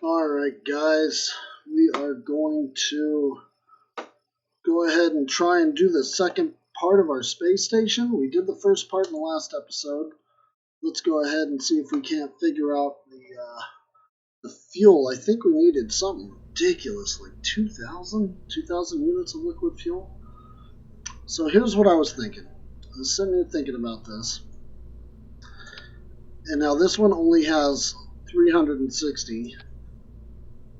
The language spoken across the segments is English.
Alright guys, we are going to go ahead and try and do the second part of our space station. We did the first part in the last episode. Let's go ahead and see if we can't figure out the fuel. I think we needed something ridiculous, like 2,000 units of liquid fuel. So here's what I was thinking. I was sitting here thinking about this. And now this one only has 360.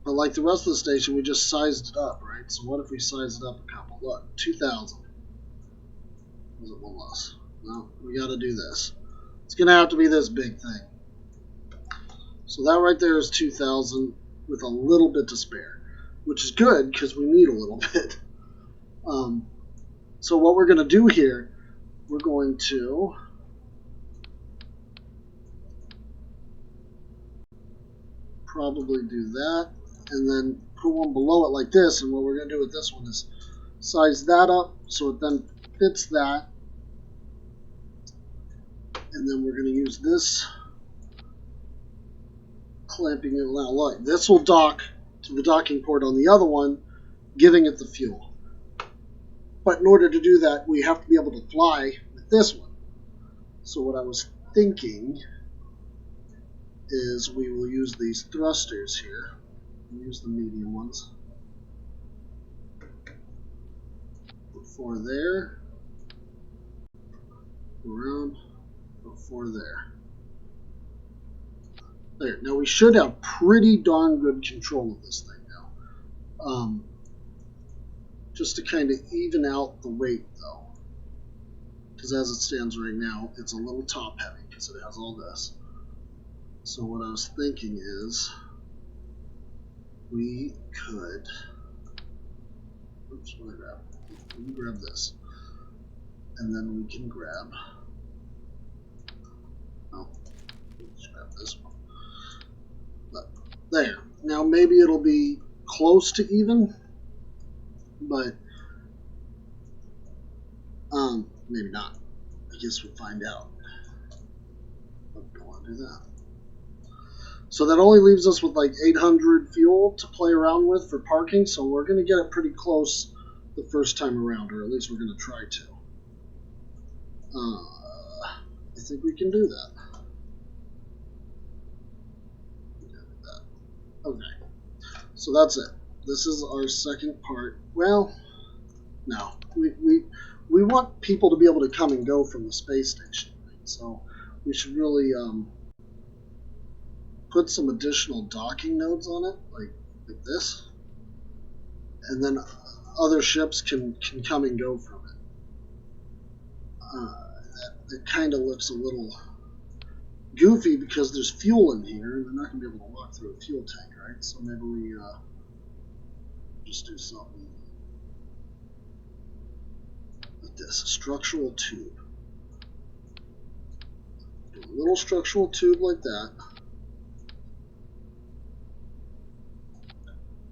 But like the rest of the station, we just sized it up, right? So what if we sized it up a couple? Look, 2,000. Was it one less? No, we got to do this. It's going to have to be this big thing. So that right there is 2,000 with a little bit to spare, which is good because we need a little bit. So what we're going to do here, we're going to probably do that. And then put one below it like this, and what we're going to do with this one is size that up so it then fits that, and then we're going to use this clamping it now. Look, this will dock to the docking port on the other one, giving it the fuel. But in order to do that, we have to be able to fly with this one. So what I was thinking is we will use these thrusters here. Use the medium ones. Put 4 there. Around. Put 4 there. There. Now we should have pretty darn good control of this thing now. Just to kind of even out the weight though. Because as it stands right now, it's a little top heavy because it has all this. So what I was thinking is we could, oops, what did I grab? We can grab this, and then we can grab, oh, let's grab this one. But there. Now maybe it'll be close to even, but maybe not. I guess we'll find out. But don't want to do that. So that only leaves us with like 800 fuel to play around with for parking, so we're going to get it pretty close the first time around, or at least we're going to try to. I think we can do that. Okay, so that's it. This is our second part. Well, no, we want people to be able to come and go from the space station, right? So we should really put some additional docking nodes on it, like this, and then other ships can come and go from it. It kind of looks a little goofy because there's fuel in here, and they're not going to be able to walk through a fuel tank, right? So maybe we just do something like this, a structural tube. Do a little structural tube like that.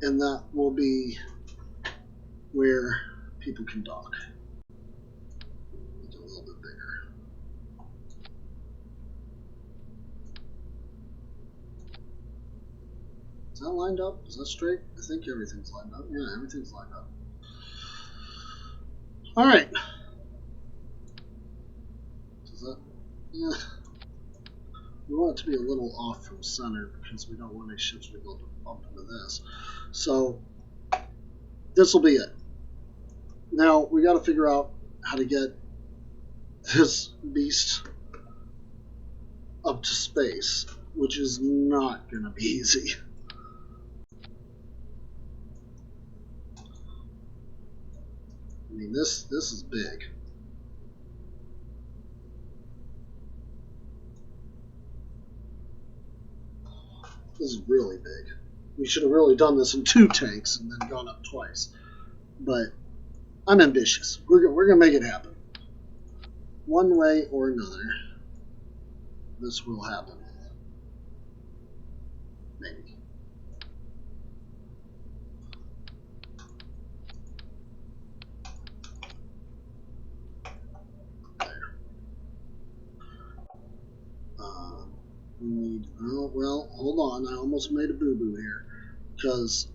And that will be where people can dock. Make it a little bit bigger. Is that lined up? Is that straight? I think everything's lined up. Yeah, everything's lined up. Alright. Does that? Yeah. We want it to be a little off from center because we don't want any ships to be able to bump into this. So this will be it. Now we got to figure out how to get this beast up to space, which is not going to be easy. I mean, this is big. This is really big. We should have really done this in 2 tanks and then gone up twice. But I'm ambitious. We're going to make it happen. One way or another, this will happen. Maybe. There. We need, oh, well, hold on. and I almost made a boo-boo here, because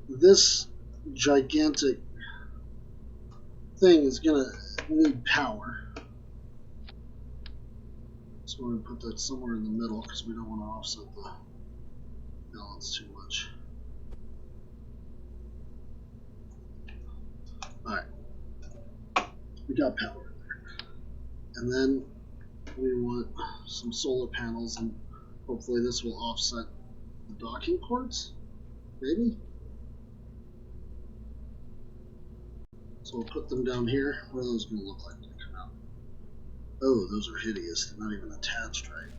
this gigantic thing is going to need power. So we're going to put that somewhere in the middle because we don't want to offset the balance too much. Alright. We got power in there. And then we want some solar panels, and hopefully this will offset the docking ports. Maybe? So we'll put them down here. What are those going to look like when they come out? Oh, those are hideous. They're not even attached right.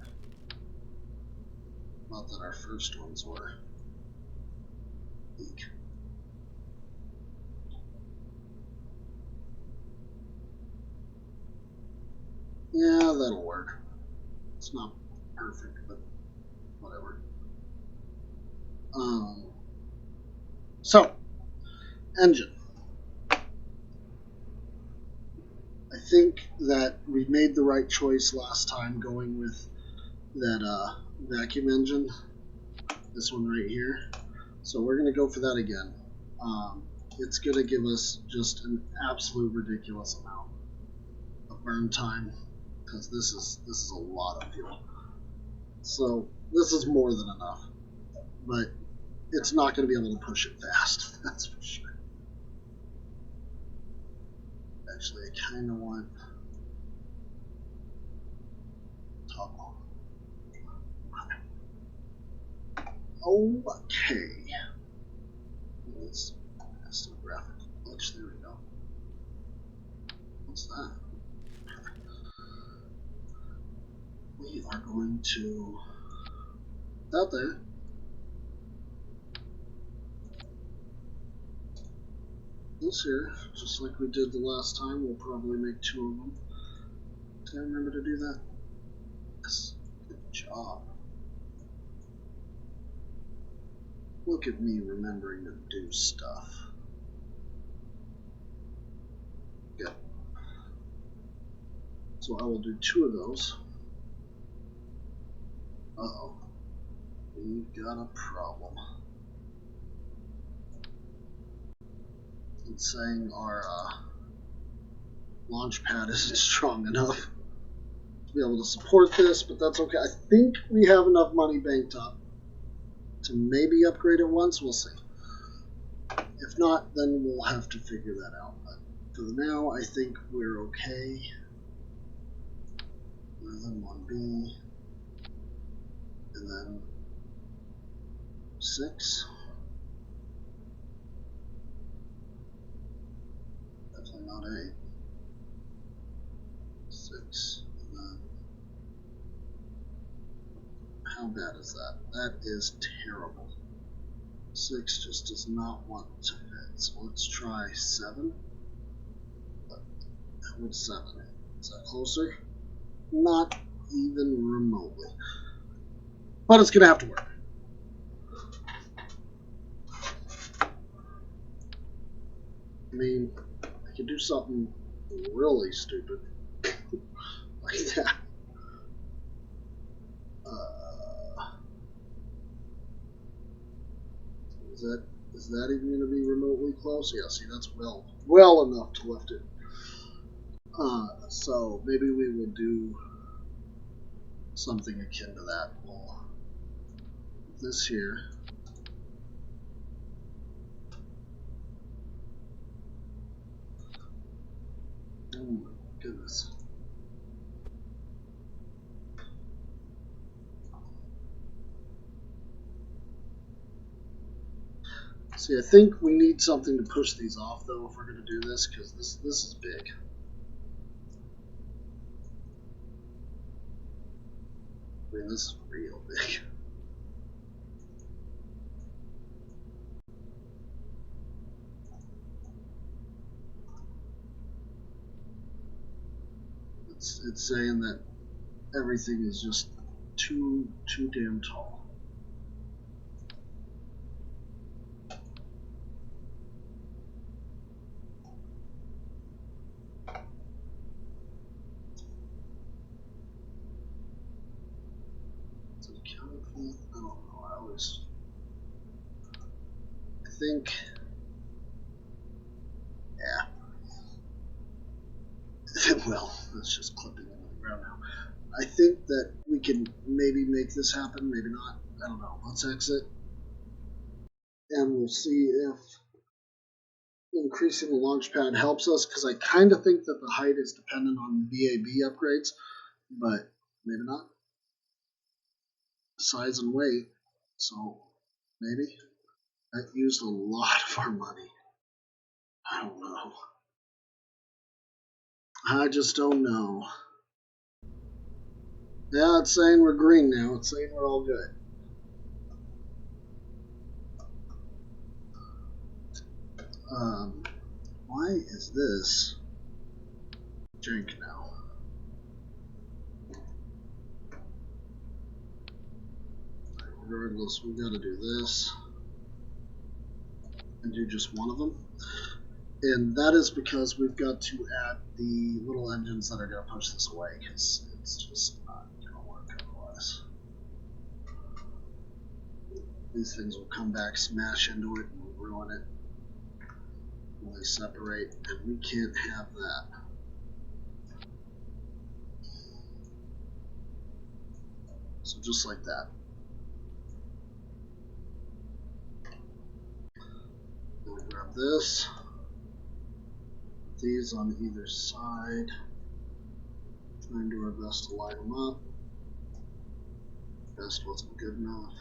Not that our first ones were. Eek. Yeah, that'll work. It's not perfect, but whatever. So, engine. I think that we made the right choice last time going with that vacuum engine. This one right here. So we're going to go for that again. It's going to give us just an absolute ridiculous amount of burn time, because this is a lot of fuel. So this is more than enough, but it's not going to be able to push it fast. That's for sure. Actually, I kind of want top on. Okay. Let's do a graphical glitch. There we go. What's that? We are going to out there. This here, just like we did the last time, we'll probably make 2 of them. Did I remember to do that? Yes. Good job. Look at me remembering to do stuff. Good. So I will do 2 of those. Uh-oh. We've got a problem. It's saying our launch pad isn't strong enough to be able to support this, but that's okay. I think we have enough money banked up to maybe upgrade it once. We'll see. If not, then we'll have to figure that out. But for now, I think we're okay. And then 1B. And then 6. Definitely not 8. 6. And then how bad is that? That is terrible. 6 just does not want to fit. So let's try 7. But how would 7? Is that closer? Not even remotely. But it's going to have to work. I mean, I could do something really stupid like that. Is that even going to be remotely close? Yeah, see, that's well enough to lift it. So maybe we will do something akin to that. We'll this here. Oh my goodness. See, I think we need something to push these off, though, if we're going to do this, because this is big. I mean, this is real big. It's saying that everything is just too damn tall. counting for that? I don't know. I think, yeah. Well, that's just clipping into the ground now. I think that we can maybe make this happen, maybe not. I don't know. Let's exit, and we'll see if increasing the launch pad helps us, because I kind of think that the height is dependent on VAB upgrades, but maybe not. Size and weight, so maybe. That used a lot of our money. I don't know. I just don't know. Yeah, it's saying we're green now. It's saying we're all good. Why is this jank now? Regardless, we gotta do this and do just one of them. And that is because we've got to add the little engines that are gonna push this away, because it's just not gonna work otherwise. These things will come back, smash into it, and ruin it when they separate, and we can't have that. So just like that. We'll grab this. Put these on either side. Try and do our best to line them up. Best wasn't good enough.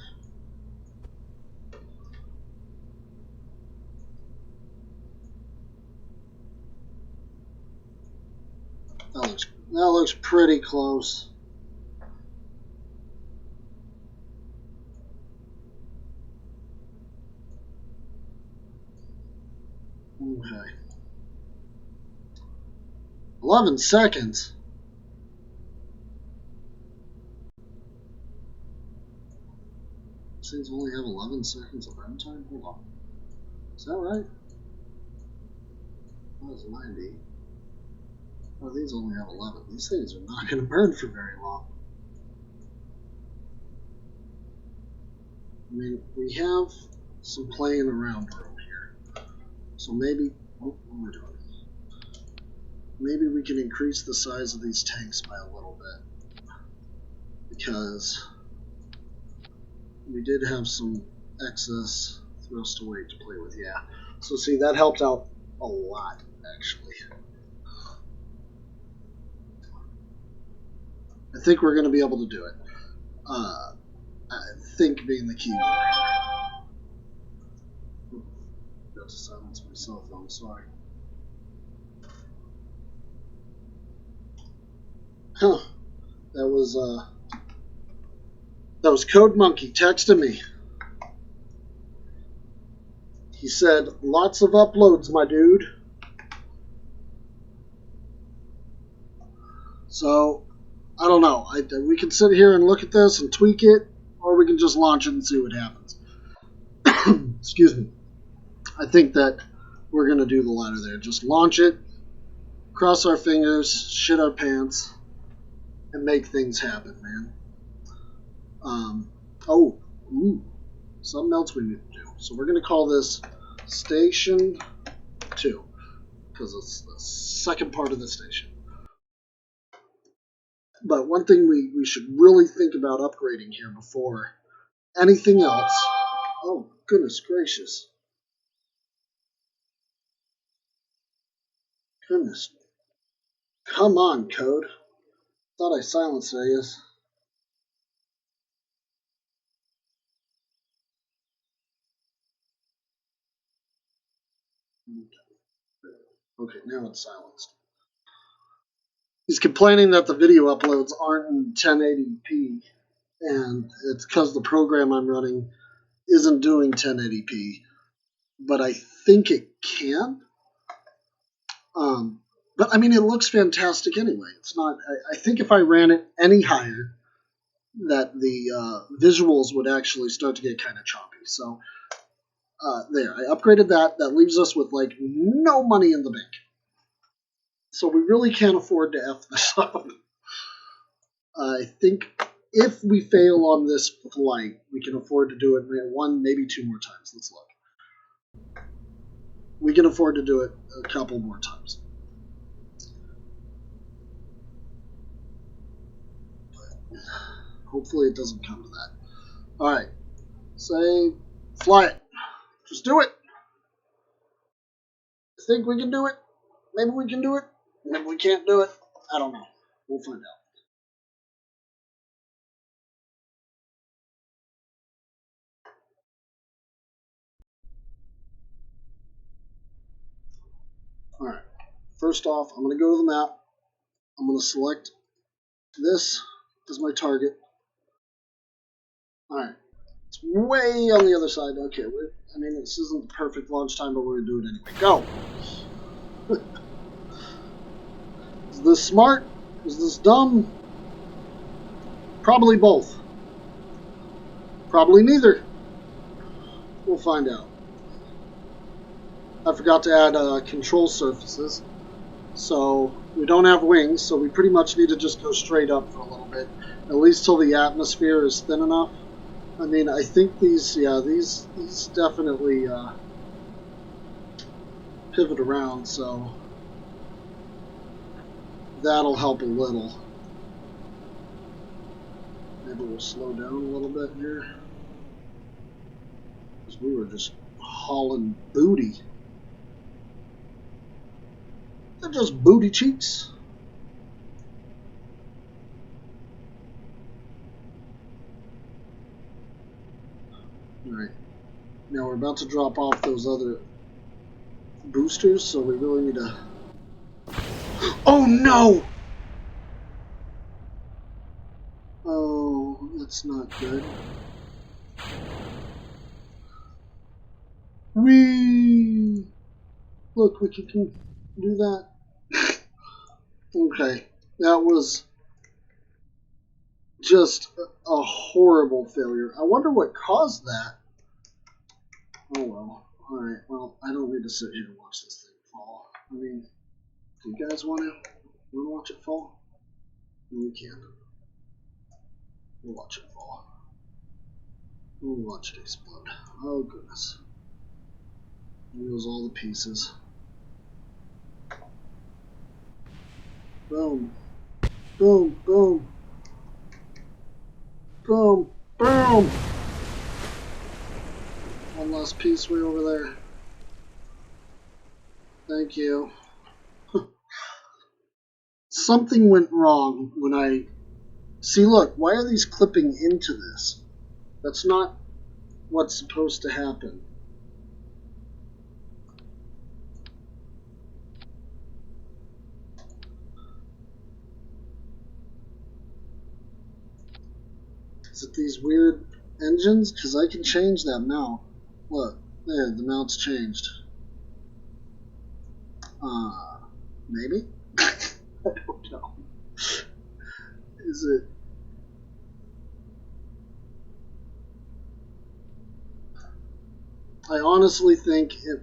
That looks pretty close. Okay. 11 seconds. These things only have 11 seconds of runtime? Hold on. Is that right? That was 90. Oh, these only have 11. These things are not going to burn for very long. I mean, we have some playing around room here. So maybe, oh, what am I doing? Maybe we can increase the size of these tanks by a little bit. Because we did have some excess thrust to weight to play with, yeah. So see, that helped out a lot, actually. I think we're going to be able to do it. I think being the key word. Got to silence my cell phone, sorry. Huh. That was Code Monkey texting me. He said, lots of uploads, my dude. So, I don't know. We can sit here and look at this and tweak it, or we can just launch it and see what happens. Excuse me. I think that we're going to do the latter there. Just launch it, cross our fingers, shit our pants, and make things happen, man. Something else we need to do. So we're going to call this Station 2, because it's the second part of the station. But one thing we should really think about upgrading here before anything else. Oh, goodness gracious. Goodness. Come on, code. Thought I silenced it, I guess. Okay, now it's silenced. He's complaining that the video uploads aren't in 1080p, and it's because the program I'm running isn't doing 1080p, but I think it can. But I mean, it looks fantastic anyway. It's not. I think if I ran it any higher, that the visuals would actually start to get kind of choppy. So there, I upgraded that. That leaves us with like no money in the bank. So we really can't afford to F this up. I think if we fail on this flight, we can afford to do it one, maybe two more times. Let's look. We can afford to do it a couple more times. But hopefully it doesn't come to that. All right. Say, fly it. Just do it. I think we can do it. Maybe we can do it. Maybe we can't do it. I don't know. We'll find out. All right. First off, I'm going to go to the map. I'm going to select this as my target. All right. It's way on the other side. Okay. I mean, this isn't the perfect launch time, but we're going to do it anyway. Go. Is this smart? Is this dumb? Probably both. Probably neither. We'll find out. I forgot to add control surfaces. So we don't have wings, so we pretty much need to just go straight up for a little bit. At least till the atmosphere is thin enough. I mean, I think these definitely pivot around, so that'll help a little. Maybe we'll slow down a little bit here. Because we were just hauling booty. They're just booty cheeks. Alright. Now we're about to drop off those other boosters, so we really need to... Oh no! Oh, that's not good. Whee! Look, we can do that. Okay, that was just a horrible failure. I wonder what caused that. Oh well. Alright, well, I don't need to sit here and watch this thing fall. I mean, do you guys want to watch it fall? No, we can. We'll watch it fall. We'll watch it explode. Oh goodness. Here goes all the pieces. Boom. Boom, boom. Boom, boom. One last piece way over there. Thank you. Something went wrong when I... See, look, why are these clipping into this? That's not what's supposed to happen. Is it these weird engines? Because I can change that mount. Look, there, the mount's changed. Maybe? I don't know. Is it... I honestly think it...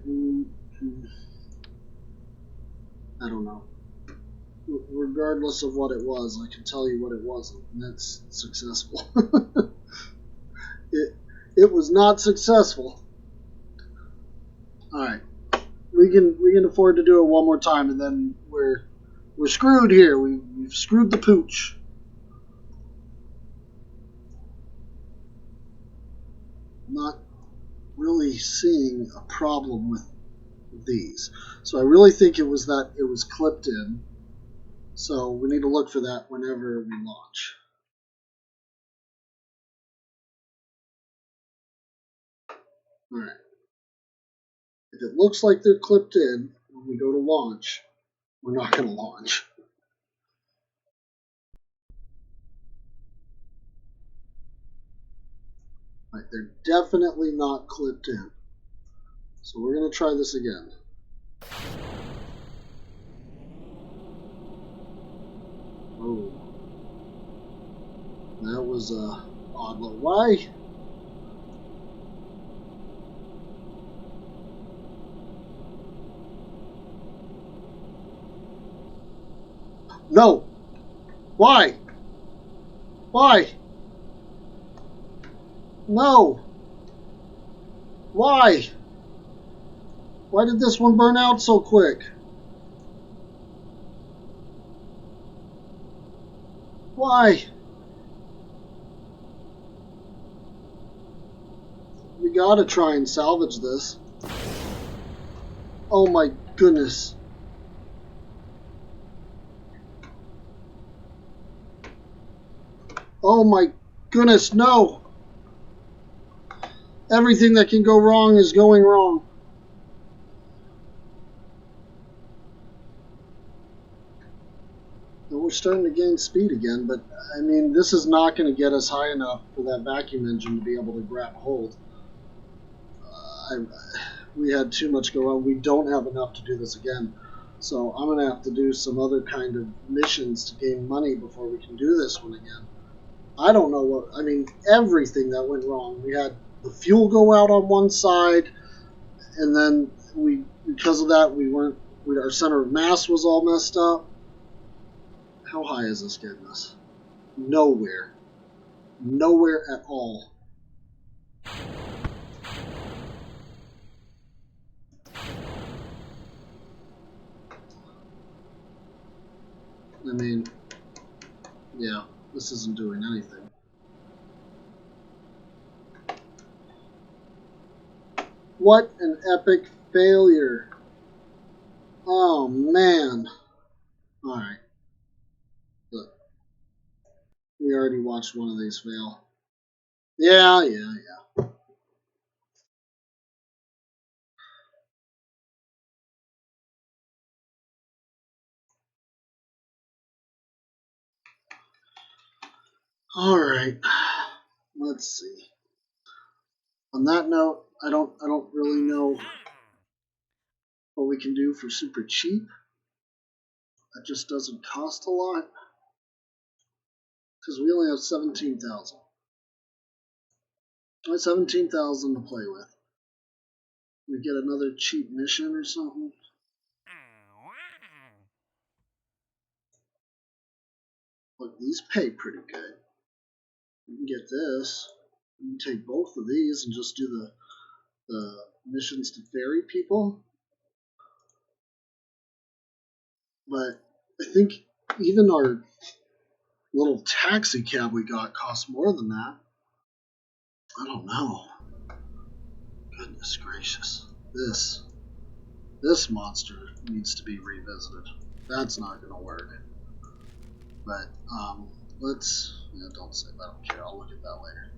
I don't know. Regardless of what it was, I can tell you what it wasn't, and that's successful. It was not successful. Alright. We can afford to do it one more time, and then we're screwed here. We've screwed the pooch. Not really seeing a problem with these. So I really think it was that it was clipped in. So we need to look for that whenever we launch. Alright. If it looks like they're clipped in when we go to launch, we're not going to launch. Right, they're definitely not clipped in. So we're going to try this again. Oh. That was odd. Why? No. Why? Why? No! Why? Why did this one burn out so quick? Why? We gotta try and salvage this. Oh my goodness. Oh my goodness, no! Everything that can go wrong is going wrong. And we're starting to gain speed again, but I mean, this is not going to get us high enough for that vacuum engine to be able to grab hold. We had too much go on. We don't have enough to do this again. So I'm going to have to do some other kind of missions to gain money before we can do this one again. I don't know what, I mean, everything that went wrong. We had the fuel go out on one side, and then because of that, our center of mass was all messed up. How high is this getting us? Nowhere. Nowhere at all. I mean, yeah, this isn't doing anything. What an epic failure. Oh, man. Alright. Look. We already watched one of these fail. Yeah. Alright. Let's see. On that note, I don't really know what we can do for super cheap. That just doesn't cost a lot. Because we only have 17,000. 17,000 to play with. We get another cheap mission or something. Look, these pay pretty good. We can get this. We can take both of these and just do the missions to ferry people. But I think even our little taxi cab we got cost more than that. I don't know. Goodness gracious. This monster needs to be revisited. That's not going to work. But don't say that. I don't care. I'll look at that later.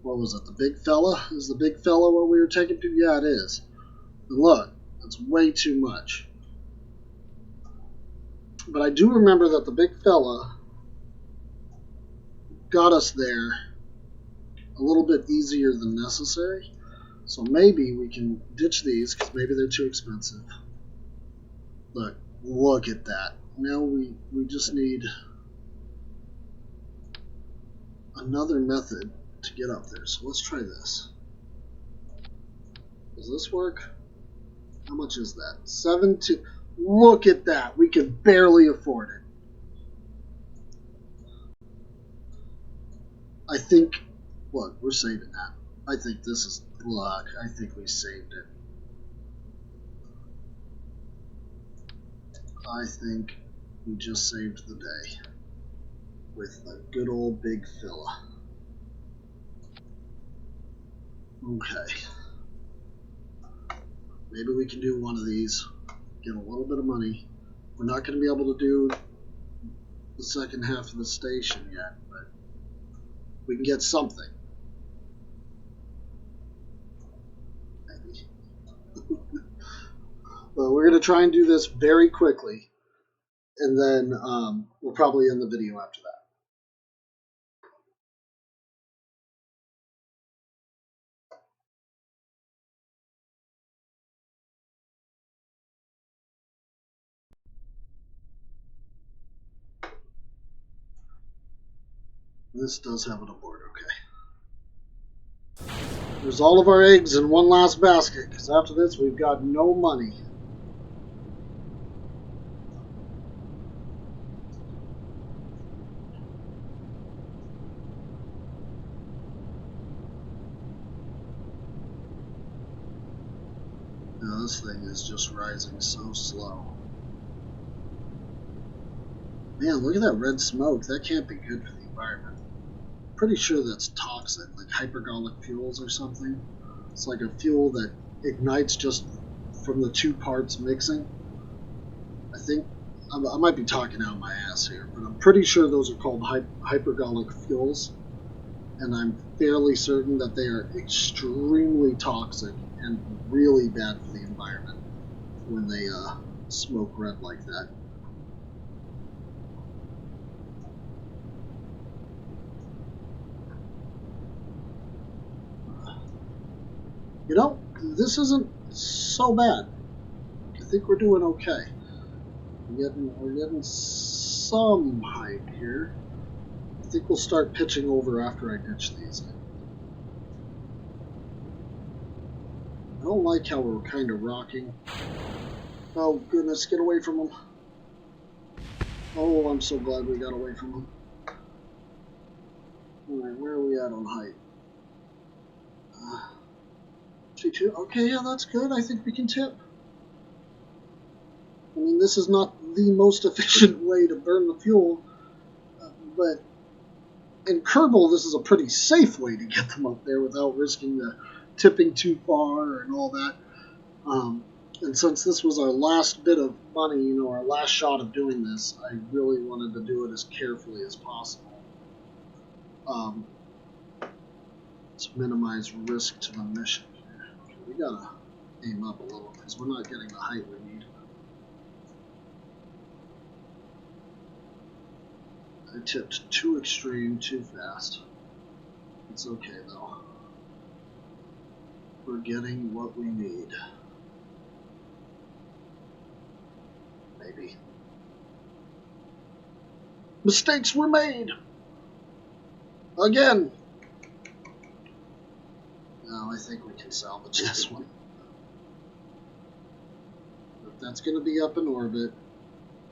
What was it? The big fella? Is the big fella what we were taking to? Yeah, it is. And look, that's way too much. But I do remember that the big fella got us there a little bit easier than necessary. So maybe we can ditch these because maybe they're too expensive. Look at that. Now we just need another method to get up there. So let's try this. Does this work? How much is that? 17. Look at that. We could barely afford it. I think, look, we're saving that. I think this is luck. I think we saved it. I think we just saved the day with a good old big fella. Okay. Maybe we can do one of these, get a little bit of money. We're not going to be able to do the second half of the station yet, but we can get something. Maybe. But we're going to try and do this very quickly, and then we'll probably end the video after that. This does have an abort, okay. There's all of our eggs in one last basket, because after this we've got no money. No, this thing is just rising so slow. Man, look at that red smoke. That can't be good for the environment. Pretty sure that's toxic, like hypergolic fuels or something. It's like a fuel that ignites just from the two parts mixing. I think I might be talking out my ass here, but I'm pretty sure those are called hypergolic fuels, and I'm fairly certain that they are extremely toxic and really bad for the environment when they smoke red like that. You know, this isn't so bad. I think we're doing okay. We're getting some height here. I think we'll start pitching over after I ditch these. I don't like how we're kind of rocking. Oh goodness, get away from them. Oh, I'm so glad we got away from them. Alright, where are we at on height? 2-2. Okay, yeah, that's good. I think we can tip. I mean, this is not the most efficient way to burn the fuel, but in Kerbal, this is a pretty safe way to get them up there without risking the tipping too far and all that. And since this was our last bit of money, you know, our last shot of doing this, I really wanted to do it as carefully as possible to minimize risk to the mission. Okay, we gotta aim up a little because we're not getting the height we need. I tipped too extreme, too fast. It's okay though. We're getting what we need. Maybe. Mistakes were made! Again! No, I think we can salvage this one. But that's gonna be up in orbit.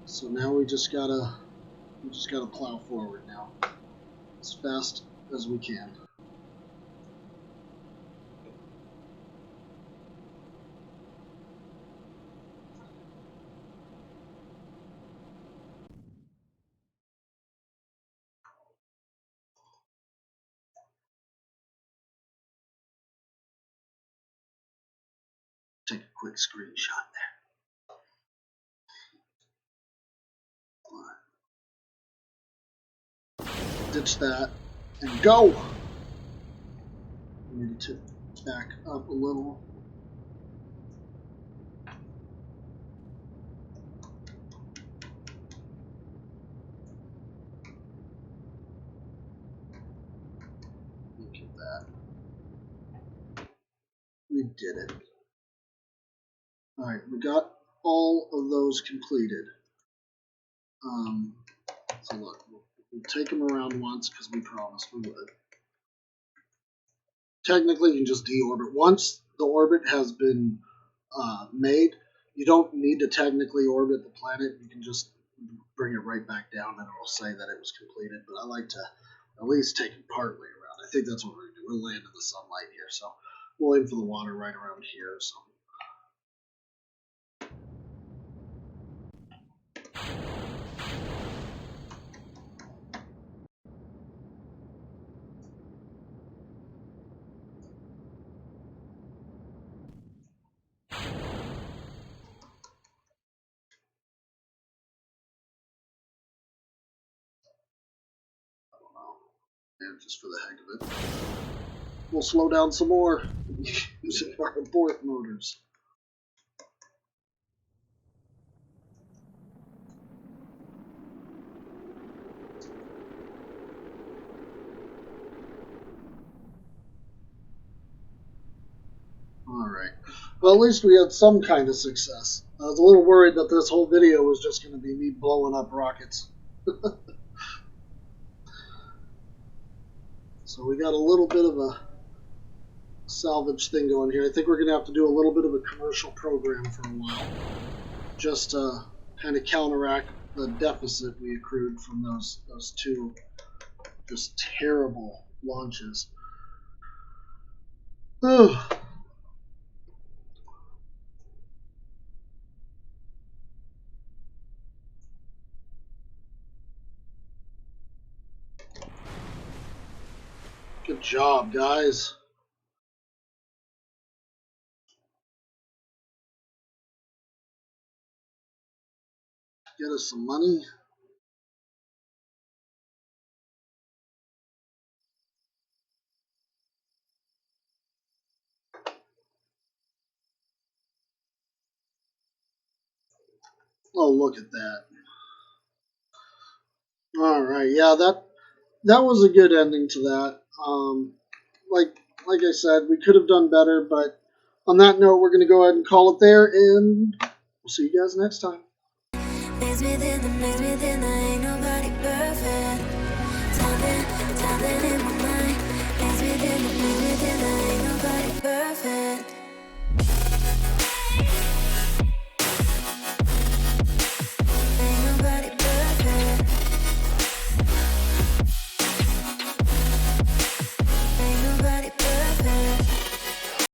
So now we just gotta plow forward now. As fast as we can. Take a quick screenshot there. Alright. Ditch that and go! We need to back up a little. Look at that. We did it. Alright, we got all of those completed. So look, we'll take them around once because we promised we would. Technically, you can just deorbit. Once the orbit has been made, you don't need to technically orbit the planet. You can just bring it right back down and it'll say that it was completed. But I like to at least take it partly around. I think that's what we're going to do. We'll land in the sunlight here, so we'll aim for the water right around here or something. And just for the heck of it, we'll slow down some more using our abort motors. Alright. Well, at least we had some kind of success. I was a little worried that this whole video was just going to be me blowing up rockets. So we got a little bit of a salvage thing going here. I think we're going to have to do a little bit of a commercial program for a while. Just to kind of counteract the deficit we accrued from those two just terrible launches. Ugh. job, guys. Get us some money. Oh, look at that. All right, yeah, that was a good ending to that. Like I said, we could have done better, but on that note, we're gonna go ahead and call it there, and we'll see you guys next time. Ain't nobody perfect. Something in my mind. Ain't nobody perfect.